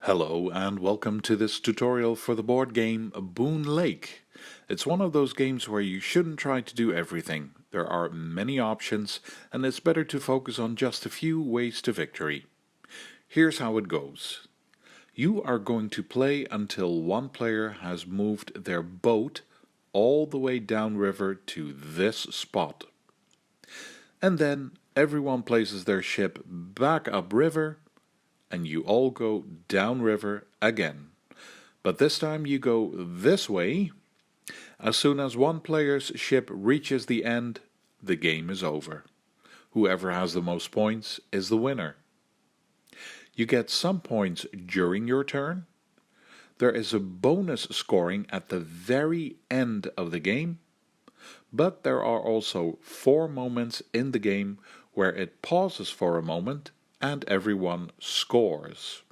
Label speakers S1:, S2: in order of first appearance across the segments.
S1: Hello and welcome to this tutorial for the board game Boonlake. It's one of those games where you shouldn't try to do everything. There are many options and it's better to focus on just a few ways to victory. Here's how it goes. You are going to play until one player has moved their boat all the way downriver to this spot. And then everyone places their ship back upriver and you all go downriver again. But this time you go this way. As soon as one player's ship reaches the end, the game is over. Whoever has the most points is the winner. You get some points during your turn. There is a bonus scoring at the very end of the game, but there are also 4 moments in the game where it pauses for a moment and everyone scores.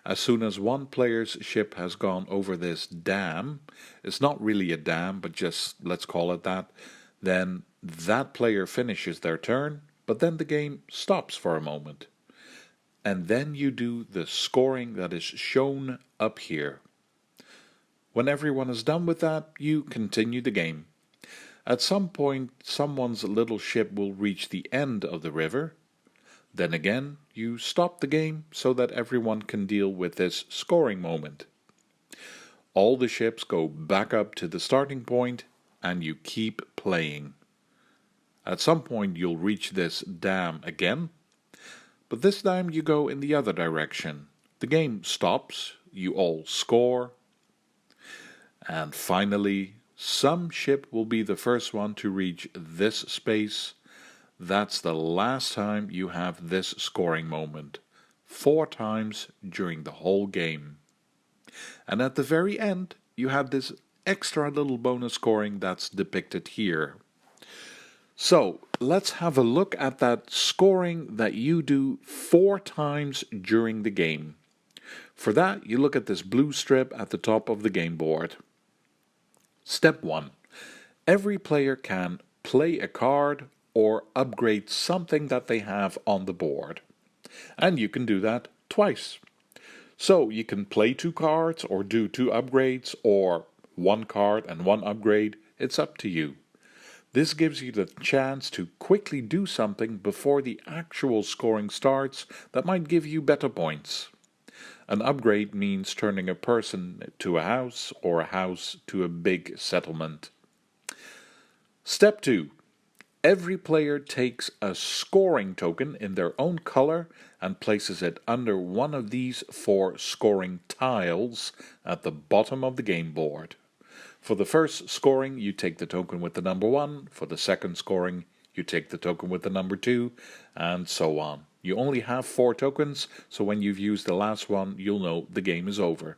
S1: As soon as one player's ship has gone over this dam, it's not really a dam, but just let's call it that, then that player finishes their turn, but then the game stops for a moment. And then you do the scoring that is shown up here. When everyone is done with that, you continue the game. At some point, someone's little ship will reach the end of the river. Then again, you stop the game so that everyone can deal with this scoring moment. All the ships go back up to the starting point and you keep playing. At some point you'll reach this dam again, but this time you go in the other direction. The game stops, you all score, and finally some ship will be the first one to reach this space. That's the last time you have this scoring moment. 4 times during the whole game. And at the very end, you have this extra little bonus scoring that's depicted here. So, let's have a look at that scoring that you do 4 times during the game. For that, you look at this blue strip at the top of the game board. Step 1. Every player can play a card or upgrade something that they have on the board. And you can do that twice. So you can play 2 cards or do 2 upgrades or 1 card and 1 upgrade. It's up to you. This gives you the chance to quickly do something before the actual scoring starts that might give you better points. An upgrade means turning a person to a house or a house to a big settlement. Step 2. Every player takes a scoring token in their own color and places it under one of these 4 scoring tiles at the bottom of the game board. For the first scoring, you take the token with the number 1. For the second scoring, you take the token with the number 2, and so on. You only have 4 tokens, so when you've used the last one, you'll know the game is over.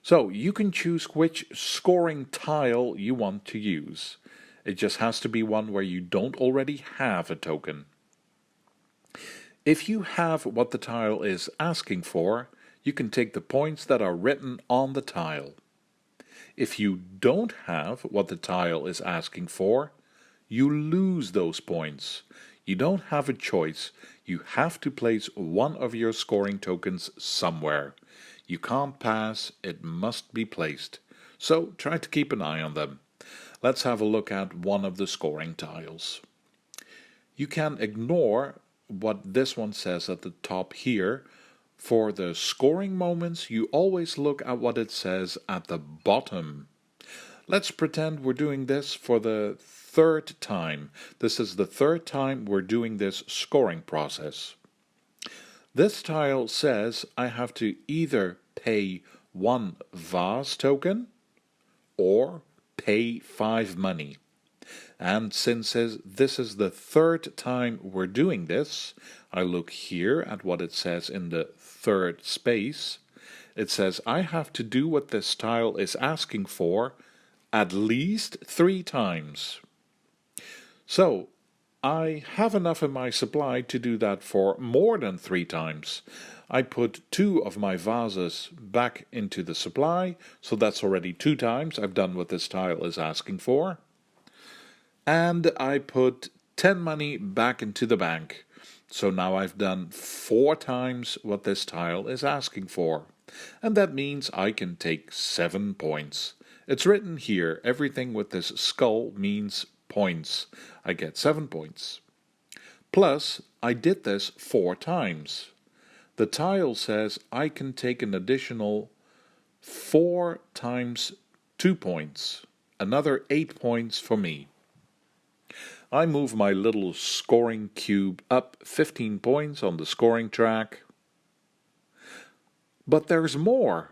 S1: So you can choose which scoring tile you want to use. It just has to be one where you don't already have a token. If you have what the tile is asking for, you can take the points that are written on the tile. If you don't have what the tile is asking for, you lose those points. You don't have a choice. You have to place one of your scoring tokens somewhere. You can't pass, it must be placed. So try to keep an eye on them. Let's have a look at one of the scoring tiles. You can ignore what this one says at the top here. For the scoring moments, you always look at what it says at the bottom. Let's pretend we're doing this for the 3rd time. This is the 3rd time we're doing this scoring process. This tile says I have to either pay 1 vase token or pay 5 money. And since this is the 3rd time we're doing this, I look here at what it says in the 3rd space. It says I have to do what this tile is asking for at least 3 times. So I have enough in my supply to do that for more than 3 times. I put 2 of my vases back into the supply, so that's already 2 times I've done what this tile is asking for. And I put 10 money back into the bank. So now I've done 4 times what this tile is asking for. And that means I can take 7 points. It's written here, everything with this skull means points. I get 7 points. Plus, I did this 4 times. The tile says I can take an additional 4 times 2 points. Another 8 points for me. I move my little scoring cube up 15 points on the scoring track. But there's more.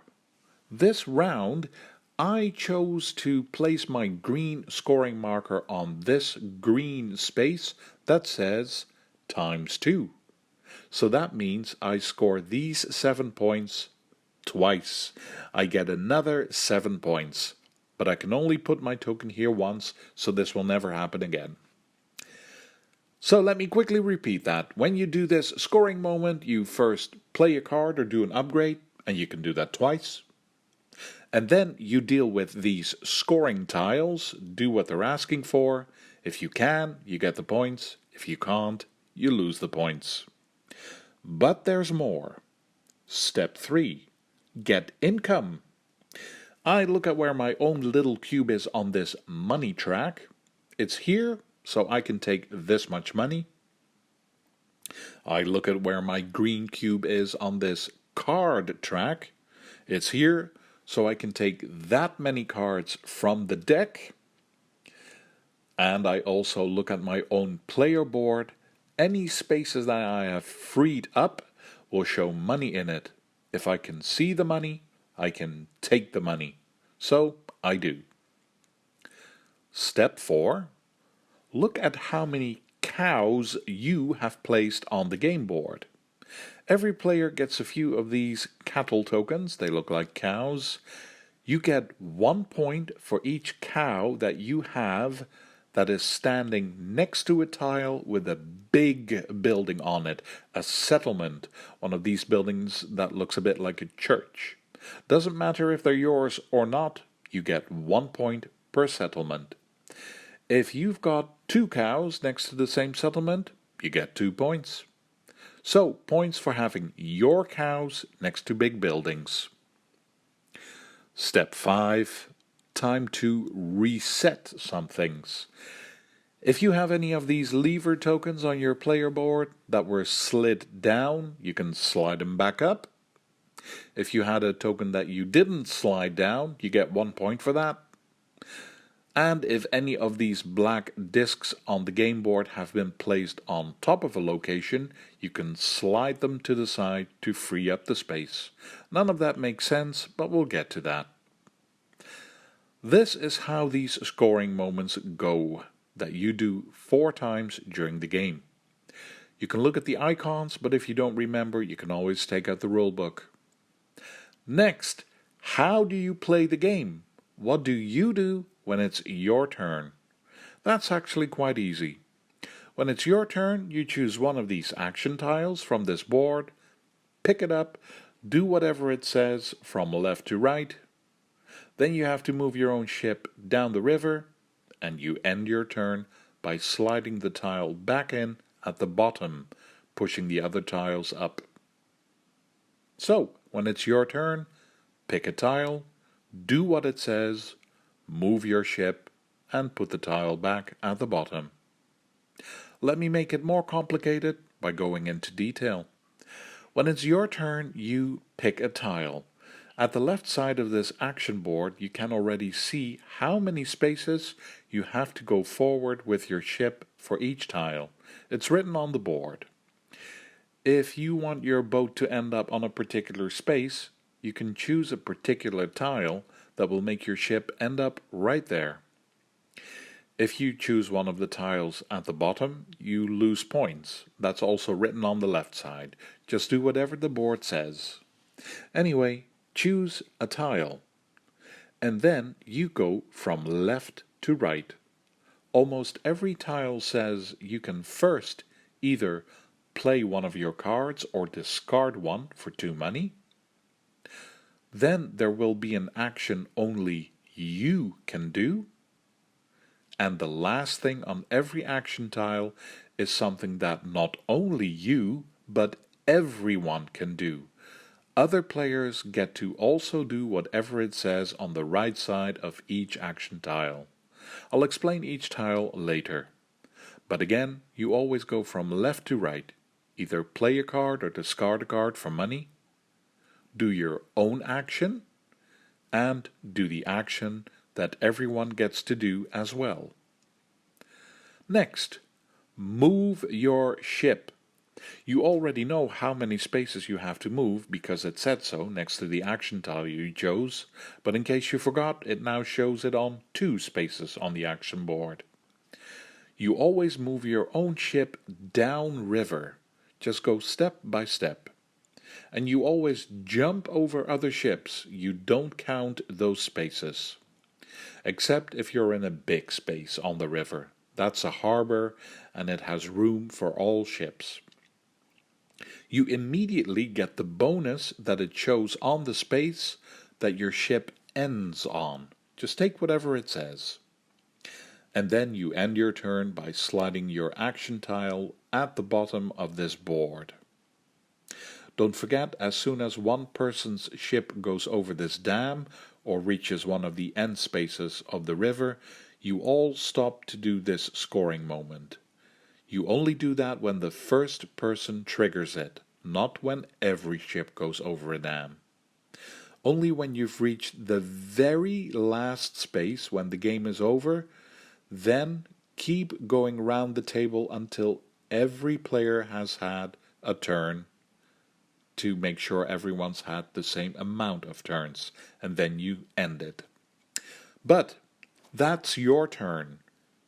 S1: This round, I chose to place my green scoring marker on this green space that says times 2. So that means I score these 7 points twice. I get another 7 points. But I can only put my token here once, so this will never happen again. So let me quickly repeat that. When you do this scoring moment, you first play a card or do an upgrade, and you can do that twice. And then you deal with these scoring tiles, do what they're asking for. If you can, you get the points. If you can't, you lose the points. But there's more. Step 3. Get income. I look at where my own little cube is on this money track. It's here, so I can take this much money. I look at where my green cube is on this card track. It's here, so I can take that many cards from the deck. And I also look at my own player board. Any spaces that I have freed up will show money in it. If I can see the money, I can take the money. So I do. Step 4. Look at how many cows you have placed on the game board. Every player gets a few of these cattle tokens. They look like cows. You get 1 point for each cow that you have that is standing next to a tile with a big building on it, a settlement, one of these buildings that looks a bit like a church. Doesn't matter if they're yours or not, you get 1 point per settlement. If you've got 2 cows next to the same settlement, you get 2 points. So, points for having your cows next to big buildings. Step 5. Time to reset some things. If you have any of these lever tokens on your player board that were slid down, you can slide them back up. If you had a token that you didn't slide down, you get 1 point for that. And if any of these black discs on the game board have been placed on top of a location, you can slide them to the side to free up the space. None of that makes sense, but we'll get to that. This is how these scoring moments go, that you do 4 times during the game. You can look at the icons, but if you don't remember, you can always take out the rulebook. Next, how do you play the game? What do you do when it's your turn? That's actually quite easy. When it's your turn, you choose one of these action tiles from this board, pick it up, do whatever it says from left to right. Then you have to move your own ship down the river, and you end your turn by sliding the tile back in at the bottom, pushing the other tiles up. So, when it's your turn, pick a tile, do what it says, move your ship, and put the tile back at the bottom. Let me make it more complicated by going into detail. When it's your turn, you pick a tile. At the left side of this action board, you can already see how many spaces you have to go forward with your ship for each tile. It's written on the board. If you want your boat to end up on a particular space, you can choose a particular tile that will make your ship end up right there. If you choose one of the tiles at the bottom, you lose points. That's also written on the left side. Just do whatever the board says. Anyway, choose a tile. And then you go from left to right. Almost every tile says you can first either play one of your cards or discard one for 2 money. Then there will be an action only you can do. And the last thing on every action tile is something that not only you, but everyone can do. Other players get to also do whatever it says on the right side of each action tile. I'll explain each tile later. But again, you always go from left to right. Either play a card or discard a card for money, do your own action, and do the action that everyone gets to do as well. Next, move your ship. You already know how many spaces you have to move because it said so next to the action tile you chose, but in case you forgot, it now shows it on 2 spaces on the action board. You always move your own ship down river. Just go step by step. And you always jump over other ships. You don't count those spaces. Except if you're in a big space on the river. That's a harbor and it has room for all ships. You immediately get the bonus that it shows on the space that your ship ends on. Just take whatever it says. And then you end your turn by sliding your action tile at the bottom of this board. Don't forget, as soon as one person's ship goes over this dam or reaches one of the end spaces of the river, you all stop to do this scoring moment. You only do that when the first person triggers it, not when every ship goes over a dam. Only when you've reached the very last space when the game is over, then keep going round the table until every player has had a turn to make sure everyone's had the same amount of turns, and then you end it. But that's your turn.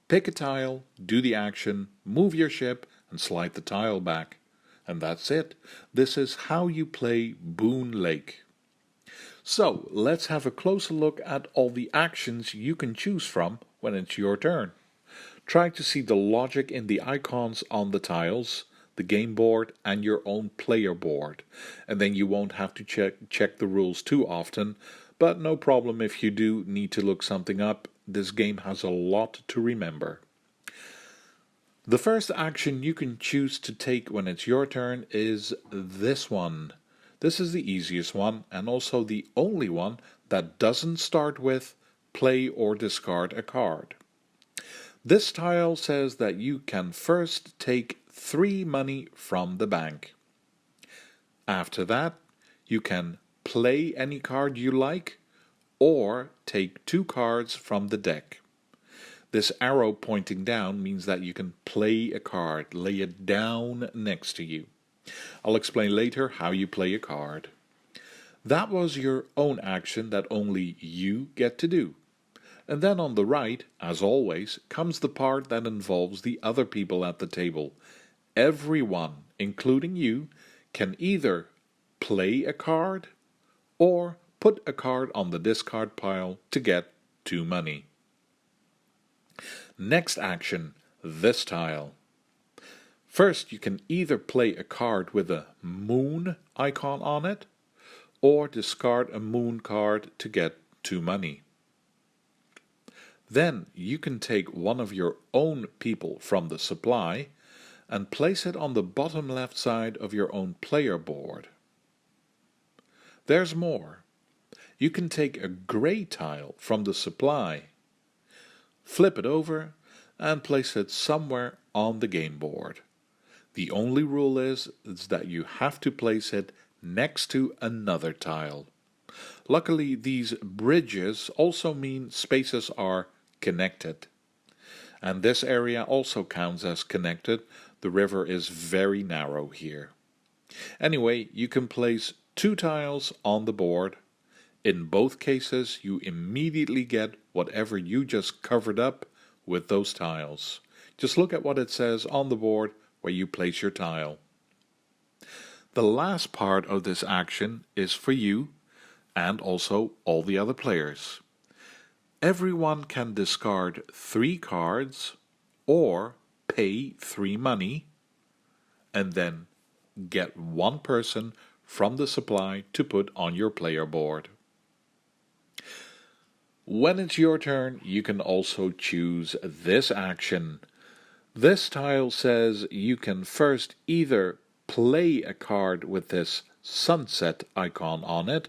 S1: Pick a tile, do the action, move your ship, and slide the tile back. And that's it. This is how you play Boonlake. So, let's have a closer look at all the actions you can choose from when it's your turn. Try to see the logic in the icons on the tiles, the game board, and your own player board. And then you won't have to check the rules too often, but no problem if you do need to look something up. This game has a lot to remember. The first action you can choose to take when it's your turn is this one. This is the easiest one and also the only one that doesn't start with play or discard a card. This tile says that you can first take 3 money from the bank. After that, you can play any card you like or take 2 cards from the deck. This arrow pointing down means that you can play a card, lay it down next to you. I'll explain later how you play a card. That was your own action that only you get to do. And then on the right, as always, comes the part that involves the other people at the table. Everyone, including you, can either play a card or put a card on the discard pile to get 2 money. Next action, this tile. First, you can either play a card with a moon icon on it, or discard a moon card to get 2 money. Then you can take one of your own people from the supply and place it on the bottom left side of your own player board. There's more. You can take a grey tile from the supply, flip it over and place it somewhere on the game board. The only rule is that you have to place it next to another tile. Luckily, these bridges also mean spaces are connected. And this area also counts as connected. The river is very narrow here. Anyway, you can place 2 tiles on the board. In both cases, you immediately get whatever you just covered up with those tiles. Just look at what it says on the board where you place your tile. The last part of this action is for you and also all the other players. Everyone can discard 3 cards or pay 3 money and then get 1 person from the supply to put on your player board. When it's your turn, you can also choose this action. This tile says you can first either play a card with this sunset icon on it,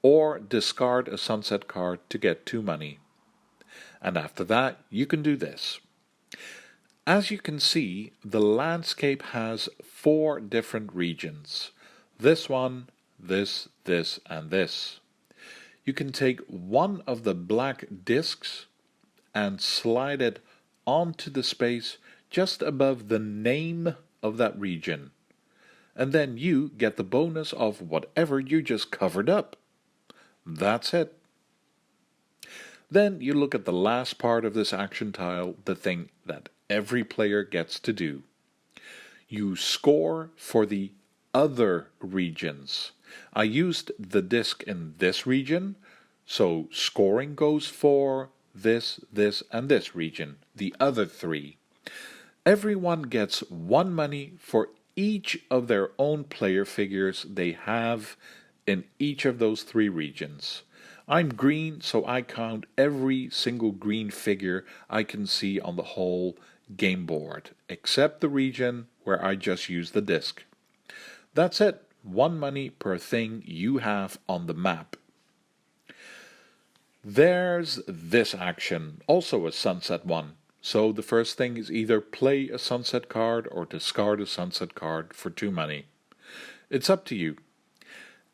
S1: or discard a sunset card to get 2 money. And after that, you can do this. As you can see, the landscape has 4 different regions. This one, this, and this. You can take one of the black discs and slide it onto the space just above the name of that region. And then you get the bonus of whatever you just covered up. That's it. Then you look at the last part of this action tile, the thing that every player gets to do. You score for the other regions. I used the disc in this region, so scoring goes for this, and this region, the other 3. Everyone gets 1 money for each of their own player figures they have in each of those 3 regions. I'm green, so I count every single green figure I can see on the whole game board, except the region where I just use the disc. That's it, 1 money per thing you have on the map. There's this action, also a sunset one. So the first thing is either play a sunset card or discard a sunset card for 2 money. It's up to you.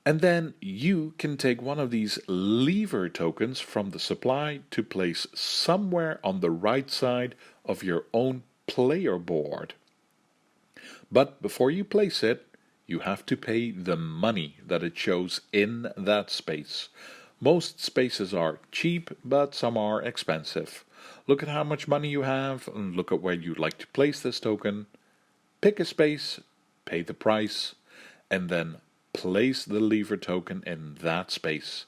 S1: And then you can take one of these lever tokens from the supply to place somewhere on the right side of your own player board. But before you place it, you have to pay the money that it shows in that space. Most spaces are cheap, but some are expensive. Look at how much money you have and look at where you'd like to place this token. Pick a space, pay the price, and then place the lever token in that space.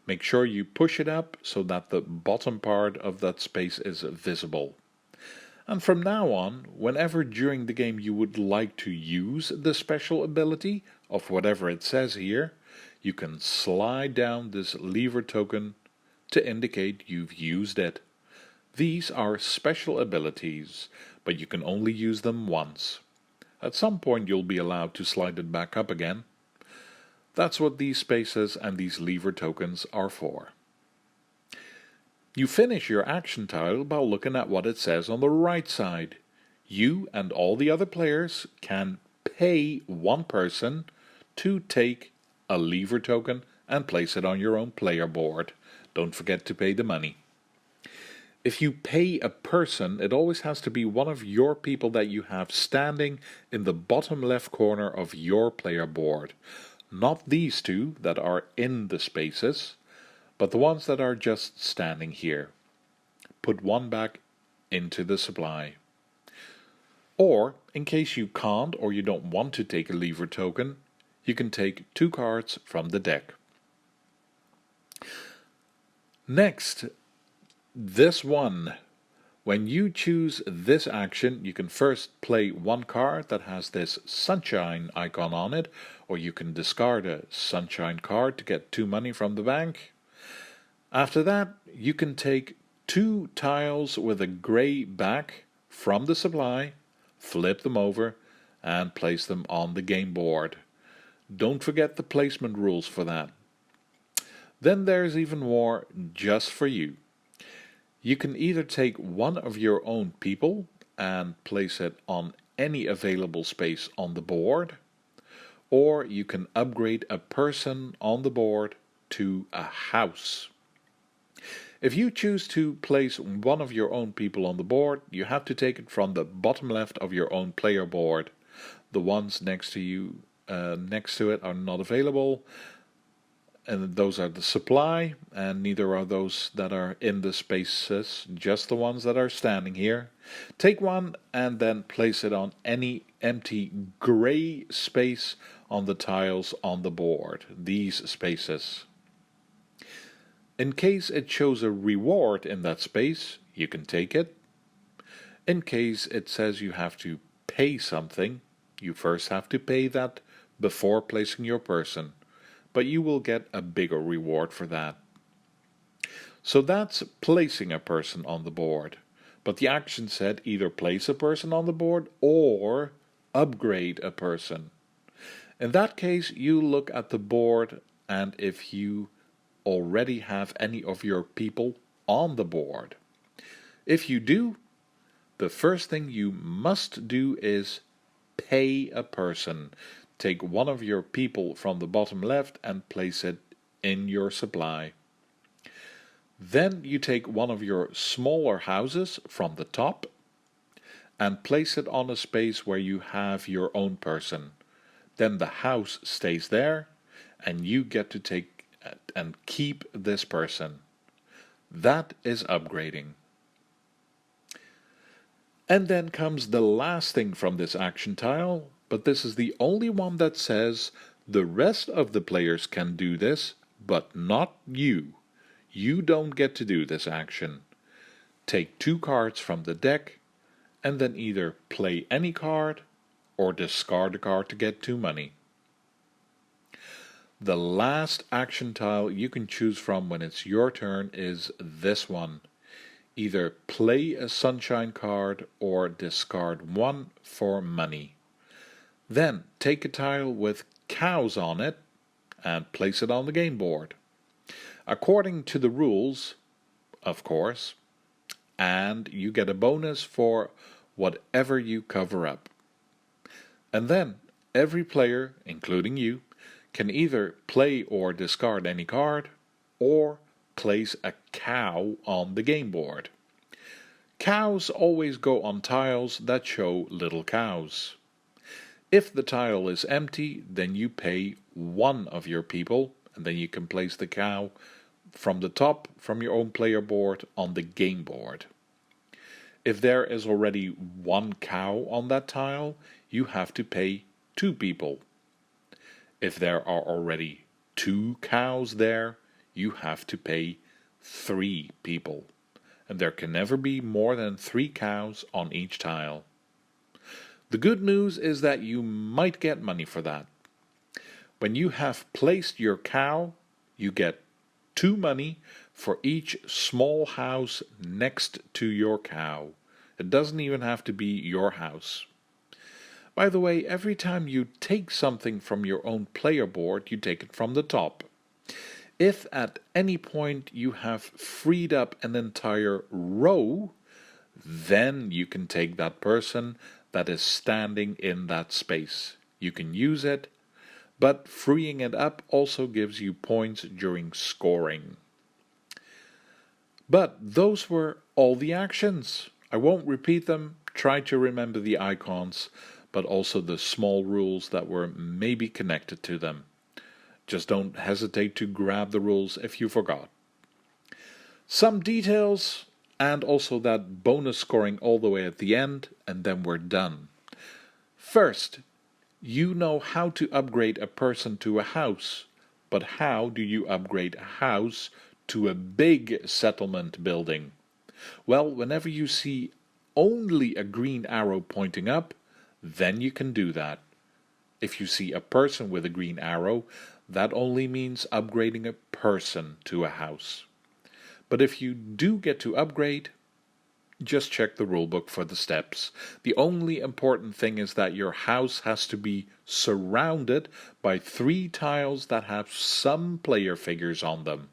S1: Make sure you push it up so that the bottom part of that space is visible. And from now on, whenever during the game you would like to use the special ability of whatever it says here, you can slide down this lever token to indicate you've used it. These are special abilities, but you can only use them once. At some point you'll be allowed to slide it back up again. That's what these spaces and these lever tokens are for. You finish your action tile by looking at what it says on the right side. You and all the other players can pay one person to take a lever token and place it on your own player board. Don't forget to pay the money. If you pay a person, it always has to be one of your people that you have standing in the bottom left corner of your player board. Not these 2 that are in the spaces, but the ones that are just standing here. Put 1 back into the supply. Or, in case you can't or you don't want to take a lever token, you can take 2 cards from the deck. Next, this one. When you choose this action, you can first play 1 card that has this sunshine icon on it, or you can discard a sunshine card to get 2 money from the bank. After that, you can take 2 tiles with a grey back from the supply, flip them over, and place them on the game board. Don't forget the placement rules for that. Then there's even more just for you. You can either take one of your own people and place it on any available space on the board, or you can upgrade a person on the board to a house. If you choose to place one of your own people on the board, you have to take it from the bottom left of your own player board. The ones next to it are not available, and those are the supply, and neither are those that are in the spaces, just the ones that are standing here. Take one and then place it on any empty gray space on the tiles on the board, these spaces. In case it shows a reward in that space, you can take it. In case it says you have to pay something, you first have to pay that before placing your person, but you will get a bigger reward for that. So that's placing a person on the board. But the action said either place a person on the board or upgrade a person. In that case, you look at the board, and if you already have any of your people on the board. If you do, the first thing you must do is pay a person. Take one of your people from the bottom left and place it in your supply. Then you take one of your smaller houses from the top and place it on a space where you have your own person. Then the house stays there and you get to take and keep this person. That is upgrading. And then comes the last thing from this action tile, but this is the only one that says the rest of the players can do this, but not you. You don't get to do this action. Take 2 cards from the deck and then either play any card or discard a card to get 2 money. The last action tile you can choose from when it's your turn is this one. Either play a sunshine card or discard 1 for money. Then take a tile with cows on it and place it on the game board. According to the rules, of course, and you get a bonus for whatever you cover up. And then every player, including you, can either play or discard any card or place a cow on the game board. Cows always go on tiles that show little cows. If the tile is empty, then you pay 1 of your people, and then you can place the cow from the top from your own player board on the game board. If there is already 1 cow on that tile, you have to pay 2 people. If there are already 2 cows there, you have to pay 3 people. And there can never be more than 3 cows on each tile. The good news is that you might get money for that. When you have placed your cow, you get 2 money for each small house next to your cow. It doesn't even have to be your house. By the way, every time you take something from your own player board, you take it from the top. If at any point you have freed up an entire row, then you can take that person that is standing in that space. You can use it, but freeing it up also gives you points during scoring. But those were all the actions. I won't repeat them. Try to remember the icons, but also the small rules that were maybe connected to them. Just don't hesitate to grab the rules if you forgot. Some details, and also that bonus scoring all the way at the end, and then we're done. First, you know how to upgrade a person to a house, but how do you upgrade a house to a big settlement building? Well, whenever you see only a green arrow pointing up, then you can do that. If you see a person with a green arrow, that only means upgrading a person to a house. But if you do get to upgrade, just check the rulebook for the steps. The only important thing is that your house has to be surrounded by 3 tiles that have some player figures on them.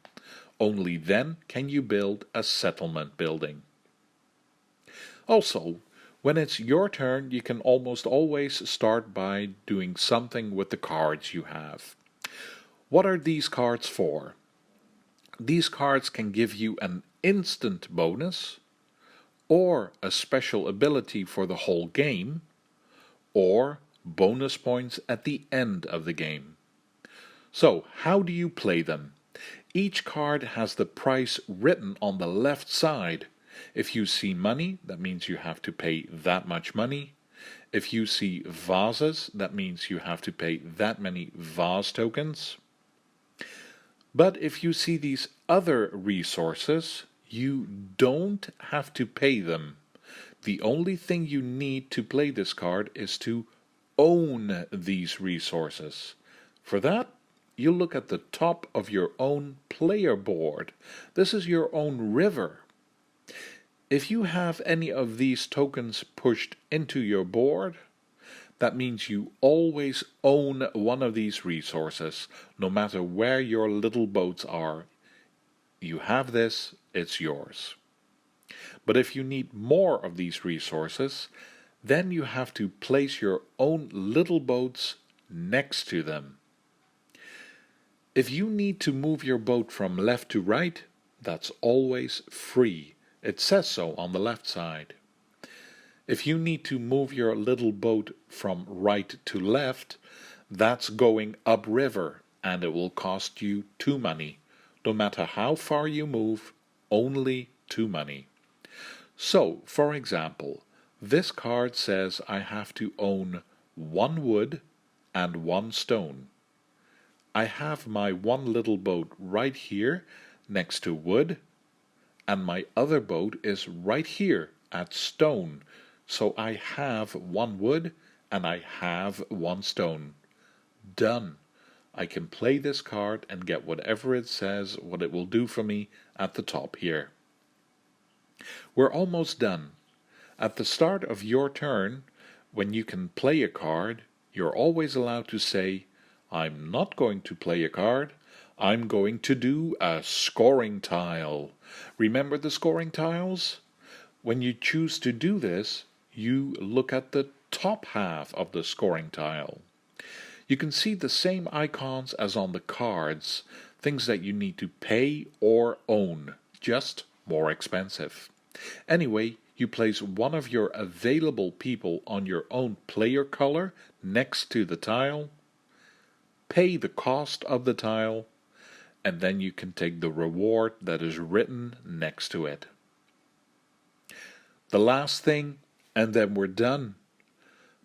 S1: Only then can you build a settlement building. Also, when it's your turn, you can almost always start by doing something with the cards you have. What are these cards for? These cards can give you an instant bonus, or a special ability for the whole game, or bonus points at the end of the game. So, how do you play them? Each card has the price written on the left side. If you see money, that means you have to pay that much money. If you see vases, that means you have to pay that many vase tokens. But if you see these other resources, you don't have to pay them. The only thing you need to play this card is to own these resources. For that, you look at the top of your own player board. This is your own river. If you have any of these tokens pushed into your board, that means you always own one of these resources, no matter where your little boats are. You have this, it's yours. But if you need more of these resources, then you have to place your own little boats next to them. If you need to move your boat from left to right, that's always free. It says so on the left side. If you need to move your little boat from right to left, that's going upriver, and it will cost you 2 money. No matter how far you move, only 2 money. So, for example, this card says I have to own 1 wood and 1 stone. I have my one little boat right here next to wood, and my other boat is right here at stone. So I have 1 wood and I have 1 stone. Done. I can play this card and get whatever it says, what it will do for me at the top here. We're almost done. At the start of your turn, when you can play a card, you're always allowed to say, I'm not going to play a card, I'm going to do a scoring tile. Remember the scoring tiles? When you choose to do this, you look at the top half of the scoring tile. You can see the same icons as on the cards, things that you need to pay or own, just more expensive. Anyway, you place one of your available people on your own player color next to the tile, pay the cost of the tile, and then you can take the reward that is written next to it. The last thing, and then we're done.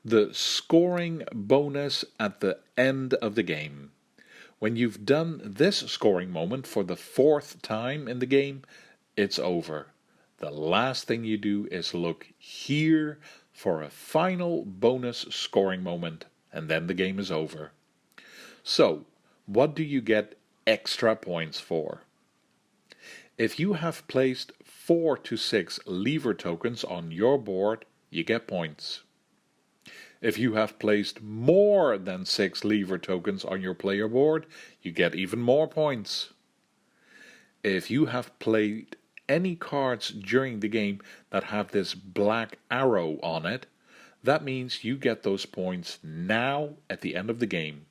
S1: The scoring bonus at the end of the game. When you've done this scoring moment for the 4th time in the game, it's over. The last thing you do is look here for a final bonus scoring moment, and then the game is over. So, what do you get extra points for? If you have placed 4 to 6 lever tokens on your board, you get points. If you have placed more than 6 lever tokens on your player board, you get even more points. If you have played any cards during the game that have this black arrow on it, that means you get those points now at the end of the game.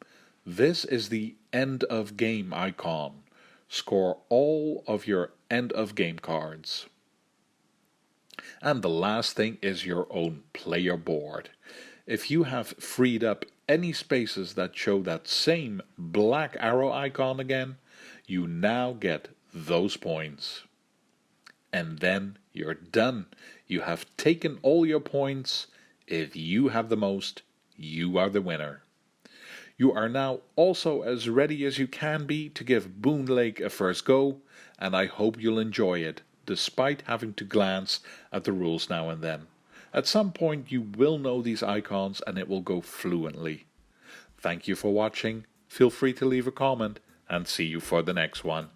S1: This is the end of game icon. Score all of your end of game cards. And the last thing is your own player board. If you have freed up any spaces that show that same black arrow icon again, you now get those points. And then you're done. You have taken all your points. If you have the most, you are the winner. You are now also as ready as you can be to give Boonlake a first go, and I hope you'll enjoy it, despite having to glance at the rules now and then. At some point you will know these icons and it will go fluently. Thank you for watching, feel free to leave a comment, and see you for the next one.